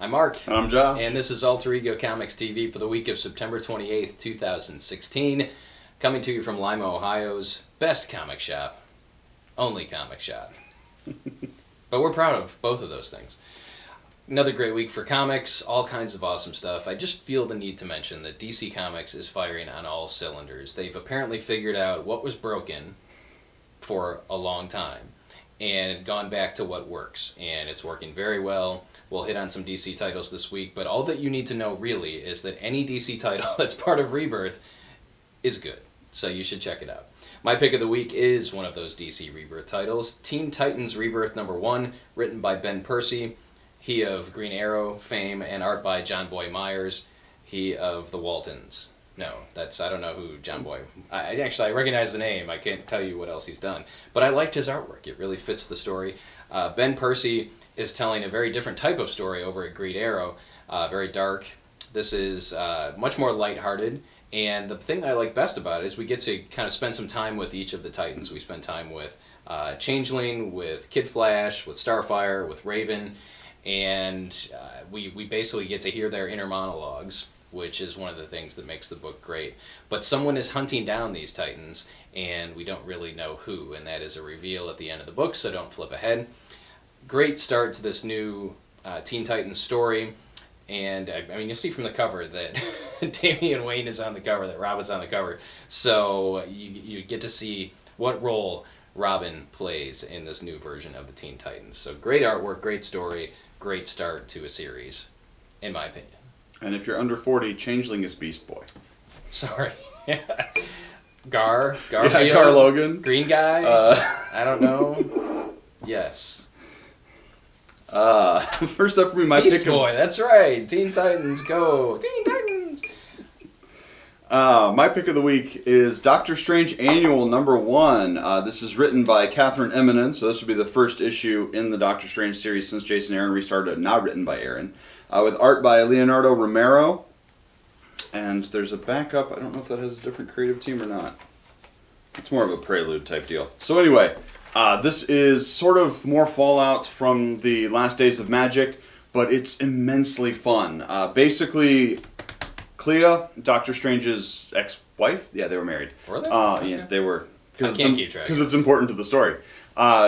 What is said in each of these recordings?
I'm Mark. And I'm Josh. And this is Alter Ego Comics TV for the week of September 28th, 2016. Coming to you from Lima, Ohio's best comic shop. Only comic shop. But we're proud of both of those things. Another great week for comics, all kinds of awesome stuff. I just feel the need to mention that DC Comics is firing on all cylinders. They've apparently figured out what was broken for a long time and gone back to what works. And it's working very well. We'll hit on some DC titles this week, but all that you need to know really is that any DC title that's part of Rebirth is good. So you should check it out. My pick of the week is one of those DC Rebirth titles, Teen Titans Rebirth #1, written by Ben Percy. He of Green Arrow fame, and art by John Boy Myers. He of the Waltons. No, I don't know who John Boy... I recognize the name. I can't tell you what else he's done. But I liked his artwork. It really fits the story. Ben Percy is telling a very different type of story over at Green Arrow. Very dark. This is much more lighthearted. And the thing I like best about it is we get to kind of spend some time with each of the Titans. We spend time with Changeling, with Kid Flash, with Starfire, with Raven. And we basically get to hear their inner monologues, which is one of the things that makes the book great. But someone is hunting down these Titans, and we don't really know who, and that is a reveal at the end of the book, so don't flip ahead. Great start to this new Teen Titans story, and I mean, you'll see from the cover that Damian Wayne is on the cover, that Robin's on the cover, so you get to see what role Robin plays in this new version of the Teen Titans. So great artwork, great story, great start to a series, in my opinion. And if you're under 40, Changeling is Beast Boy. Sorry. Garfield. Yeah, Gar Logan. Green guy. I don't know. Yes. First up for me, my Beast pick Boy, that's right. Teen Titans, go. Teen Titans. My pick of the week is Doctor Strange Annual #1. This is written by Catherine Eminem, so this will be the first issue in the Doctor Strange series since Jason Aaron restarted, now written by Aaron. With art by Leonardo Romero. And there's a backup. I don't know if that has a different creative team or not. It's more of a prelude type deal. So anyway, this is sort of more fallout from the last days of Magic, but it's immensely fun. Basically, Clea, Doctor Strange's ex-wife, yeah, they were married. Were they? Okay. Yeah, they were. I can't keep track. Because it's important to the story.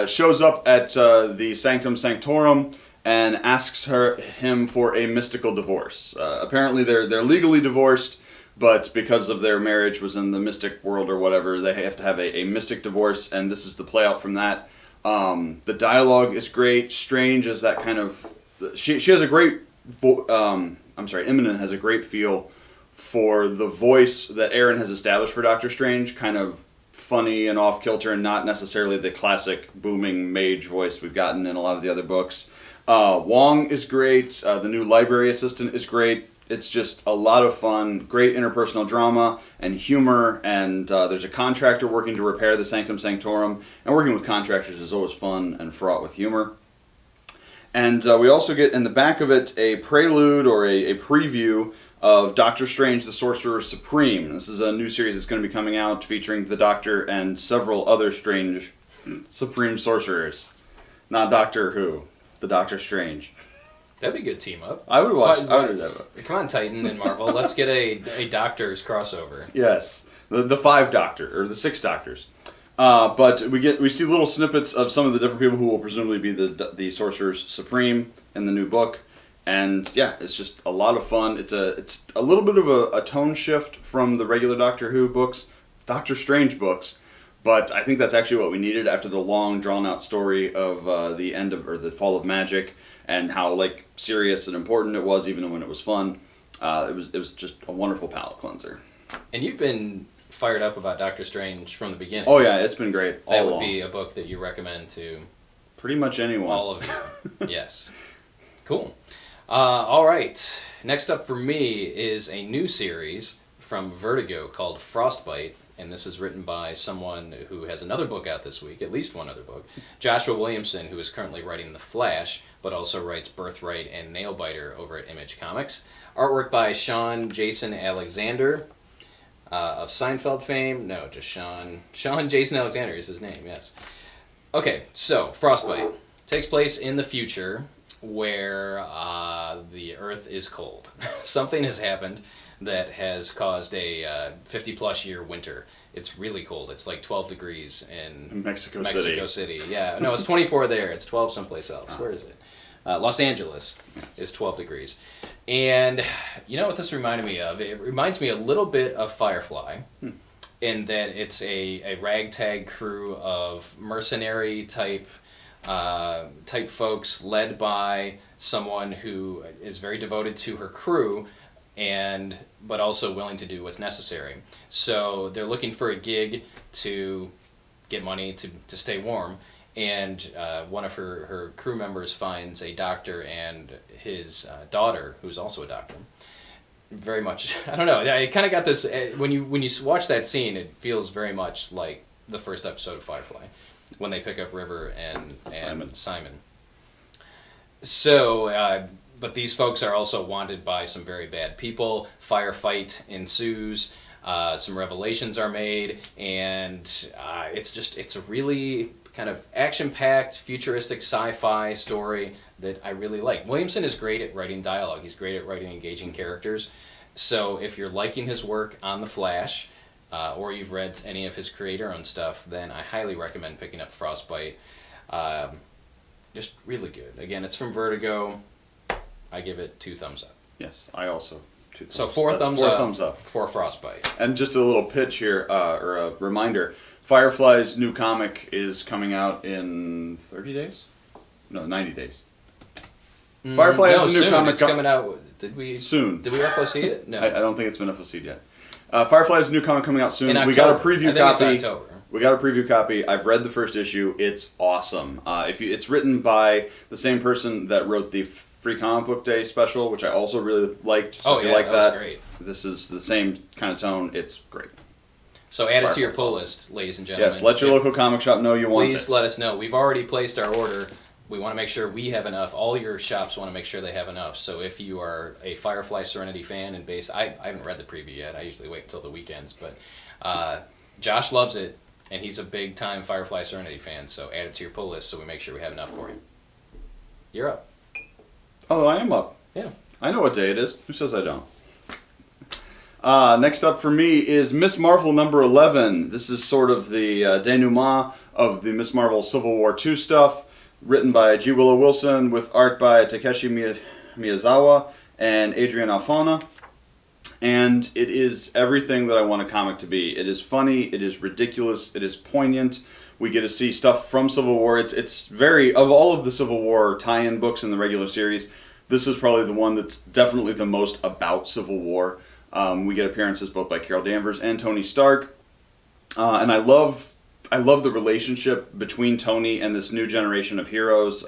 Shows up at the Sanctum Sanctorum and asks him for a mystical divorce. Apparently they're legally divorced, but because of their marriage was in the mystic world or whatever, they have to have a mystic divorce, and this is the play out from that. The dialogue is great. Strange is that kind of... She has a great... Eminem has a great feel for the voice that Aaron has established for Doctor Strange, kind of funny and off-kilter and not necessarily the classic booming mage voice we've gotten in a lot of the other books. Wong is great. The new library assistant is great. It's just a lot of fun. Great interpersonal drama and humor. And there's a contractor working to repair the Sanctum Sanctorum. And working with contractors is always fun and fraught with humor. And we also get in the back of it a prelude or a preview of Doctor Strange the Sorcerer Supreme. This is a new series that's going to be coming out featuring the Doctor and several other strange Supreme Sorcerers. Not Doctor Who. The Doctor Strange. That'd be a good team up. I would watch. I would do that. Come on, Titan and Marvel. Let's get a Doctors crossover. Yes, the 5 Doctor or the 6 Doctors. But we see little snippets of some of the different people who will presumably be the Sorcerers Supreme in the new book, and yeah, it's just a lot of fun. It's a little bit of a tone shift from the regular Doctor Who books, Doctor Strange books. But I think that's actually what we needed after the long, drawn-out story of the end of, or the fall of Magic, and how serious and important it was, even when it was fun. It was just a wonderful palate cleanser. And you've been fired up about Doctor Strange from the beginning. Oh yeah, it's been great. That would be a book that you recommend to pretty much anyone. All of you. Yes. Cool. All right. Next up for me is a new series from Vertigo called Frostbite. And this is written by someone who has another book out this week, at least one other book. Joshua Williamson, who is currently writing The Flash, but also writes Birthright and Nailbiter over at Image Comics. Artwork by Sean Jason Alexander of Seinfeld fame. No, just Sean. Sean Jason Alexander is his name, yes. Okay, so Frostbite takes place in the future where the Earth is cold. Something has happened that has caused a 50-plus year winter. It's really cold. It's like 12 degrees in Mexico City. Yeah, no, it's 24 there. It's 12 someplace else. Where is it? Los Angeles is 12 degrees. And you know what this reminded me of? It reminds me a little bit of Firefly, in that it's a ragtag crew of mercenary type folks led by someone who is very devoted to her crew, but also willing to do what's necessary. So they're looking for a gig to get money to stay warm, and one of her crew members finds a doctor and his daughter, who's also a doctor. Very much, I don't know, it kind of got this, when you watch that scene, it feels very much like the first episode of Firefly, when they pick up River and Simon. So, but these folks are also wanted by some very bad people. Firefight ensues. Some revelations are made, and it's a really kind of action-packed, futuristic sci-fi story that I really like. Williamson is great at writing dialogue. He's great at writing engaging characters. So if you're liking his work on The Flash, or you've read any of his creator-owned stuff, then I highly recommend picking up Frostbite. Just really good. Again, it's from Vertigo. I give it 2 thumbs up. Yes, I also 2 thumbs. So 4 thumbs up for Frostbite. And just a little pitch here, or a reminder, Firefly's new comic is coming out in 30 days? No, 90 days. Firefly has a new soon. comic. It's coming out. Soon. Did we FOC it? No. I don't think it's been FOC'd yet. Firefly has a new comic coming out soon. In October. We got a preview copy. It's October. We got a preview copy. I've read the first issue. It's awesome. It's written by the same person that wrote the Free Comic Book Day special, which I also really liked. So if you like that was great. This is the same kind of tone. It's great. So add it to your pull list, ladies and gentlemen. Yes, let your local comic shop know you want it. Please let us know. We've already placed our order. We want to make sure we have enough. All your shops want to make sure they have enough. So if you are a Firefly Serenity fan and I haven't read the preview yet. I usually wait until the weekends. But Josh loves it, and he's a big-time Firefly Serenity fan. So add it to your pull list so we make sure we have enough for you. You're up. Oh, I am up. Yeah. I know what day it is. Who says I don't? Next up for me is Ms. Marvel number 11. This is sort of the denouement of the Ms. Marvel Civil War II stuff, written by G. Willow Wilson with art by Takeshi Miyazawa and Adrian Alfona. And it is everything that I want a comic to be. It is funny, it is ridiculous, it is poignant. We get to see stuff from Civil War. It's very, of all of the Civil War tie-in books in the regular series, this is probably the one that's definitely the most about Civil War. We get appearances both by Carol Danvers and Tony Stark. And I love the relationship between Tony and this new generation of heroes.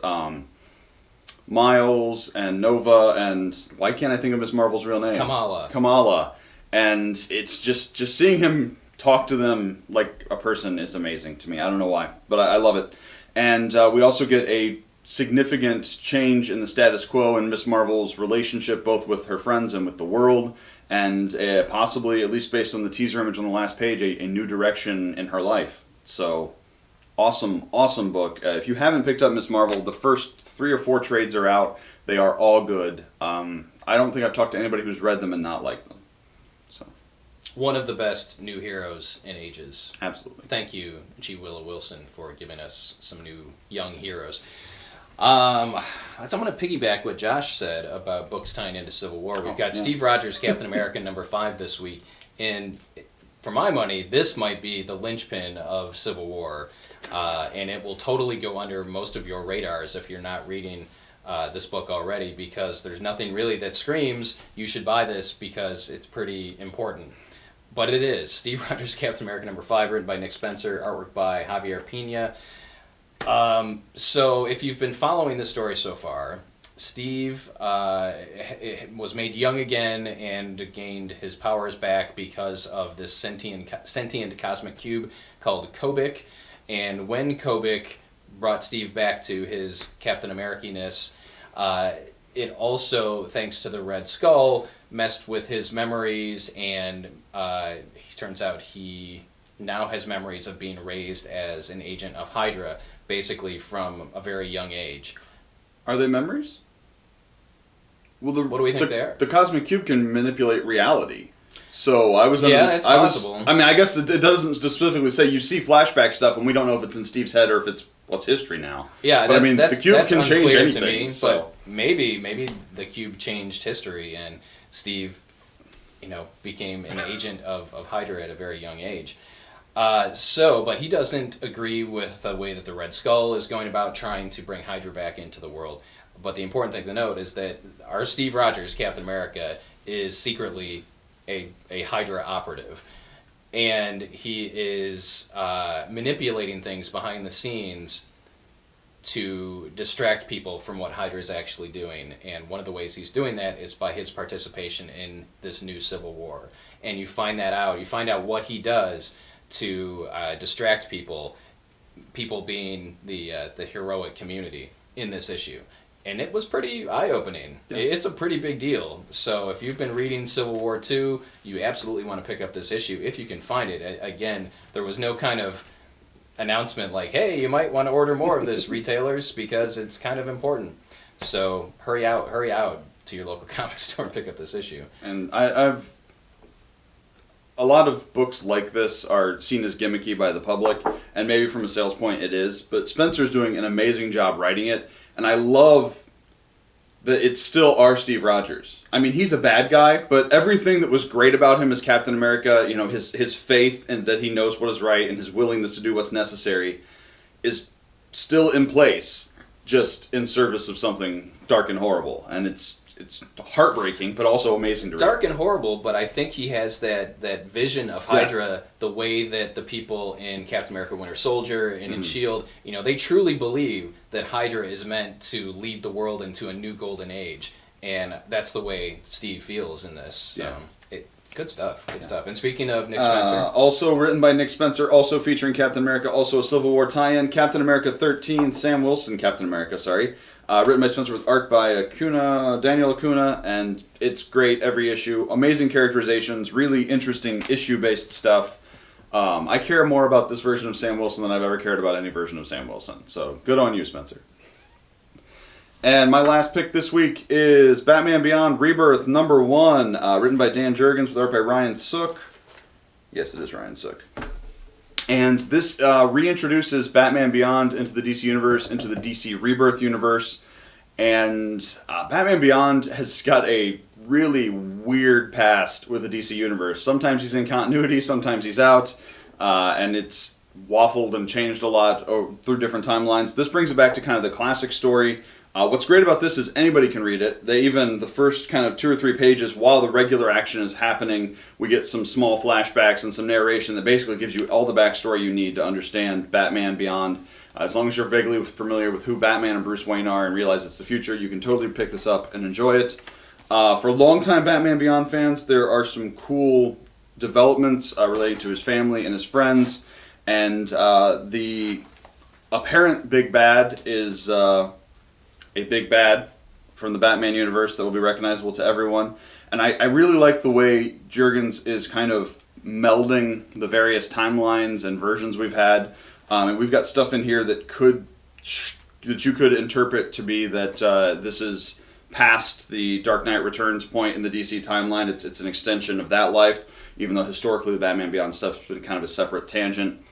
Miles and Nova and, why can't I think of Ms. Marvel's real name? Kamala. And it's just seeing him talk to them like a person is amazing to me. I don't know why, but I love it. And we also get a significant change in the status quo in Ms. Marvel's relationship, both with her friends and with the world, and possibly, at least based on the teaser image on the last page, a new direction in her life. So, awesome book. If you haven't picked up Ms. Marvel, the first 3 or 4 trades are out. They are all good. I don't think I've talked to anybody who's read them and not liked them. So, one of the best new heroes in ages. Absolutely. Thank you, G. Willow Wilson, for giving us some new young heroes. I'm going to piggyback what Josh said about books tying into Civil War. We've got Steve Rogers' Captain America number 5 this week, and for my money, this might be the linchpin of Civil War, and it will totally go under most of your radars if you're not reading this book already, because there's nothing really that screams you should buy this because it's pretty important. But it is. Steve Rogers' Captain America number 5, written by Nick Spencer, artwork by Javier Pina. So if you've been following the story so far, Steve was made young again and gained his powers back because of this sentient cosmic cube called Kobik. And when Kobik brought Steve back to his Captain America-ness, it also, thanks to the Red Skull, messed with his memories, and he turns out he now has memories of being raised as an agent of Hydra, basically from a very young age. Are they memories? Well, what do we think they are? The Cosmic Cube can manipulate reality. So I was... it's possible. I mean, I guess it doesn't specifically say you see flashback stuff, and we don't know if it's in Steve's head or if it's what's history now. Yeah, but I mean, the cube can change anything. To me, so. But maybe the cube changed history, and Steve, became an agent of Hydra at a very young age. But he doesn't agree with the way that the Red Skull is going about trying to bring Hydra back into the world. But the important thing to note is that our Steve Rogers, Captain America, is secretly a Hydra operative. And he is manipulating things behind the scenes to distract people from what Hydra is actually doing. And one of the ways he's doing that is by his participation in this new civil war. And you find that out. You find out what he does to distract people being the heroic community in this issue. And it was pretty eye-opening. Yeah. It's a pretty big deal. So if you've been reading Civil War II, you absolutely want to pick up this issue if you can find it. Again, there was no kind of announcement like, hey, you might want to order more of this, retailers, because it's kind of important. So hurry out to your local comic store and pick up this issue. And I've... A lot of books like this are seen as gimmicky by the public, and maybe from a sales point it is, but Spencer's doing an amazing job writing it. And I love that it's still our Steve Rogers. I mean, he's a bad guy, but everything that was great about him as Captain America, his faith and that he knows what is right and his willingness to do what's necessary is still in place, just in service of something dark and horrible. And it's heartbreaking, but also amazing to read. Dark and horrible, but I think he has that vision of Hydra, the way that the people in Captain America Winter Soldier and in S.H.I.E.L.D., they truly believe that Hydra is meant to lead the world into a new golden age. And that's the way Steve feels in this. So good stuff. And speaking of Nick Spencer. Also written by Nick Spencer, also featuring Captain America, also a Civil War tie-in, Captain America 13, Sam Wilson, Captain America, sorry. Written by Spencer with art by Daniel Acuna, and it's great every issue. Amazing characterizations, really interesting issue-based stuff. I care more about this version of Sam Wilson than I've ever cared about any version of Sam Wilson. So good on you, Spencer. And my last pick this week is Batman Beyond Rebirth #1, written by Dan Jurgens with art by Ryan Sook. Yes, it is Ryan Sook. And this reintroduces Batman Beyond into the DC Universe, into the DC Rebirth universe. And Batman Beyond has got a really weird past with the DC Universe. Sometimes he's in continuity, sometimes he's out. And it's waffled and changed a lot through different timelines. This brings it back to kind of the classic story. What's great about this is anybody can read it. The first kind of 2 or 3 pages while the regular action is happening, we get some small flashbacks and some narration that basically gives you all the backstory you need to understand Batman Beyond. As long as you're vaguely familiar with who Batman and Bruce Wayne are and realize it's the future, you can totally pick this up and enjoy it. For longtime Batman Beyond fans, there are some cool developments related to his family and his friends. And the apparent big bad is... a big bad from the Batman universe that will be recognizable to everyone. And I really like the way Jurgens is kind of melding the various timelines and versions we've had. And we've got stuff in here that you could interpret to be that this is past the Dark Knight Returns point in the DC timeline. It's an extension of that life, even though historically the Batman Beyond stuff's been kind of a separate tangent.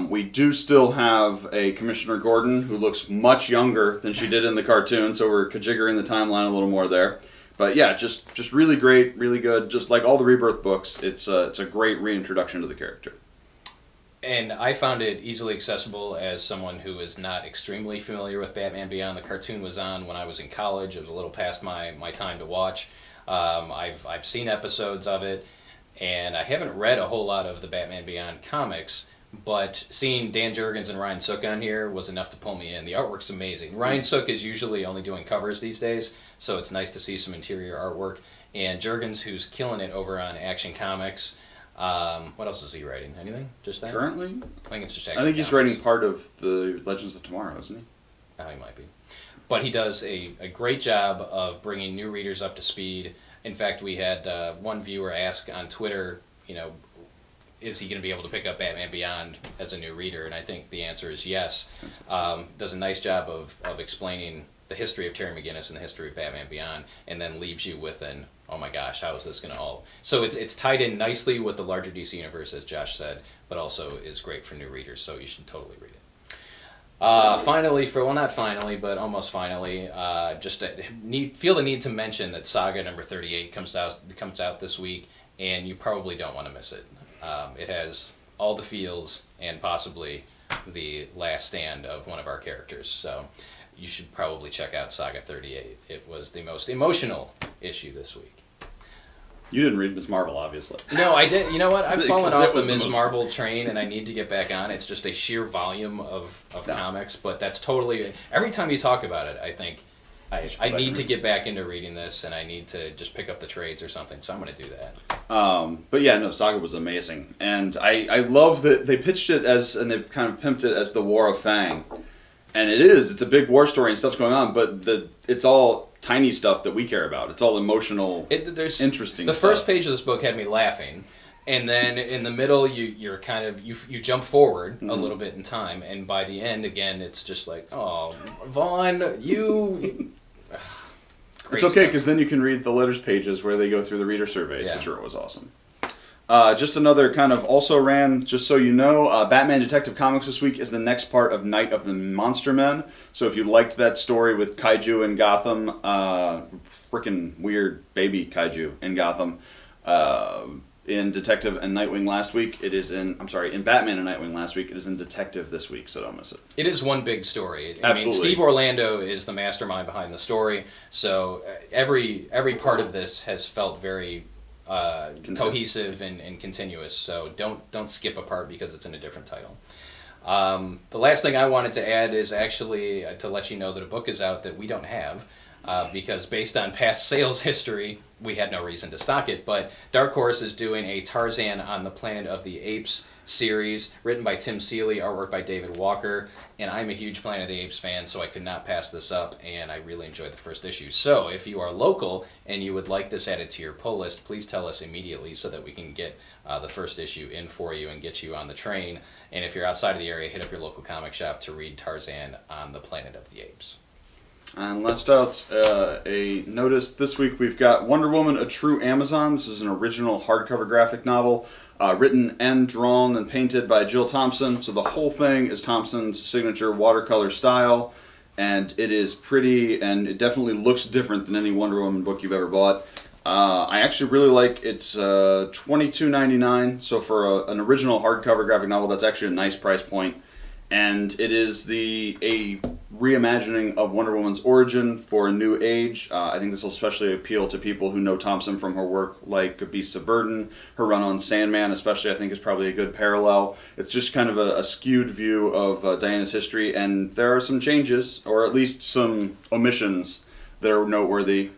We do still have a Commissioner Gordon who looks much younger than she did in the cartoon, so we're kajiggering the timeline a little more there. But yeah, just really great, really good. Just like all the Rebirth books, it's a great reintroduction to the character. And I found it easily accessible as someone who is not extremely familiar with Batman Beyond. The cartoon was on when I was in college. It was a little past my time to watch. I've seen episodes of it, and I haven't read a whole lot of the Batman Beyond comics. But seeing Dan Jurgens and Ryan Sook on here was enough to pull me in. The artwork's amazing. Ryan Sook is usually only doing covers these days, so it's nice to see some interior artwork. And Jurgens, who's killing it over on Action Comics. What else is he writing? Anything? Just that? Currently? I think it's just Action I think he's Comics. writing part of the Legends of Tomorrow, isn't he? Oh, he might be. But he does a great job of bringing new readers up to speed. In fact, we had one viewer ask on Twitter, is he going to be able to pick up Batman Beyond as a new reader? And I think the answer is yes. Does a nice job of explaining the history of Terry McGinnis and the history of Batman Beyond, and then leaves you with an, oh my gosh, how is this going to all... So it's tied in nicely with the larger DC universe, as Josh said, but also is great for new readers, so you should totally read it. Finally, not finally, but almost finally, feel the need to mention that Saga number 38 comes out this week, and you probably don't want to miss it. It has all the feels and possibly the last stand of one of our characters, so you should probably check out Saga 38. It was the most emotional issue this week. You didn't read Ms. Marvel, obviously. No, I did. You know what? I've fallen off the Ms. most... Marvel train, and I need to get back on. It's just a sheer volume of comics, but that's totally... Every time you talk about it, I think, I need to get back into reading this, and I need to just pick up the trades or something, so I'm going to do that. But yeah, no, Saga was amazing. And I love that they pitched it as, and they've kind of pimped it as the War of Fang. And it's a big war story and stuff's going on, but it's all tiny stuff that we care about. It's all emotional, interesting The stuff. first page of this book had me laughing, and then in the middle you jump forward a little bit in time, and by the end, again, it's just like, oh, Vaughn, you... It's okay, because then you can read the letters pages where they go through the reader surveys, which are always awesome. Just another kind of also ran, just so you know, Batman Detective Comics this week is the next part of Night of the Monster Men. So if you liked that story with Kaiju in Gotham, freaking weird baby Kaiju in Gotham, in Detective and Nightwing last week, in Batman and Nightwing last week, it is in Detective this week, so don't miss it. It is one big story. Absolutely. I mean, Steve Orlando is the mastermind behind the story, so every part of this has felt very... cohesive and continuous, so don't skip a part because it's in a different title. The last thing I wanted to add is actually to let you know that a book is out that we don't have, because based on past sales history, we had no reason to stock it, but Dark Horse is doing a Tarzan on the Planet of the Apes series, written by Tim Seeley, artwork by David Walker, and I'm a huge Planet of the Apes fan, so I could not pass this up, and I really enjoyed the first issue. So, if you are local and you would like this added to your pull list, please tell us immediately so that we can get the first issue in for you and get you on the train. And if you're outside of the area, hit up your local comic shop to read Tarzan on the Planet of the Apes. And last out, a notice this week we've got Wonder Woman, A True Amazon. This is an original hardcover graphic novel, written and drawn and painted by Jill Thompson. So the whole thing is Thompson's signature watercolor style, and it is pretty, and it definitely looks different than any Wonder Woman book you've ever bought. I actually really like it's $22.99, so for an original hardcover graphic novel, that's actually a nice price point. And it is a reimagining of Wonder Woman's origin for a new age. I think this will especially appeal to people who know Thompson from her work like Beasts of Burden. Her run on Sandman especially, I think, is probably a good parallel. It's just kind of a skewed view of Diana's history, and there are some changes, or at least some omissions, that are noteworthy.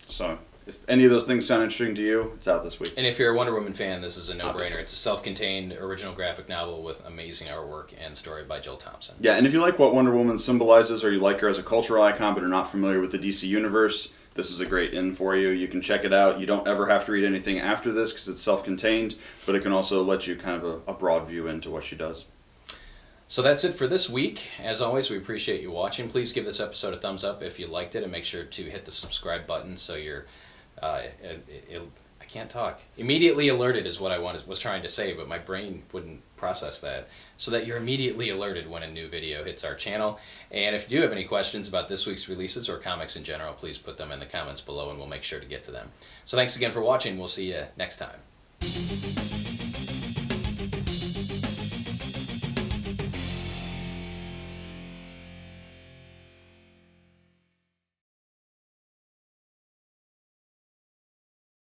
So... if any of those things sound interesting to you, it's out this week. And if you're a Wonder Woman fan, this is a no-brainer. Obviously. It's a self-contained original graphic novel with amazing artwork and story by Jill Thompson. Yeah, and if you like what Wonder Woman symbolizes, or you like her as a cultural icon but are not familiar with the DC Universe, this is a great in for you. You can check it out. You don't ever have to read anything after this because it's self-contained, but it can also let you kind of a broad view into what she does. So that's it for this week. As always, we appreciate you watching. Please give this episode a thumbs up if you liked it, and make sure to hit the subscribe button so you're I can't talk. Immediately alerted is what I was trying to say, but my brain wouldn't process that. So that you're immediately alerted when a new video hits our channel. And if you do have any questions about this week's releases or comics in general, please put them in the comments below and we'll make sure to get to them. So thanks again for watching. We'll see you next time.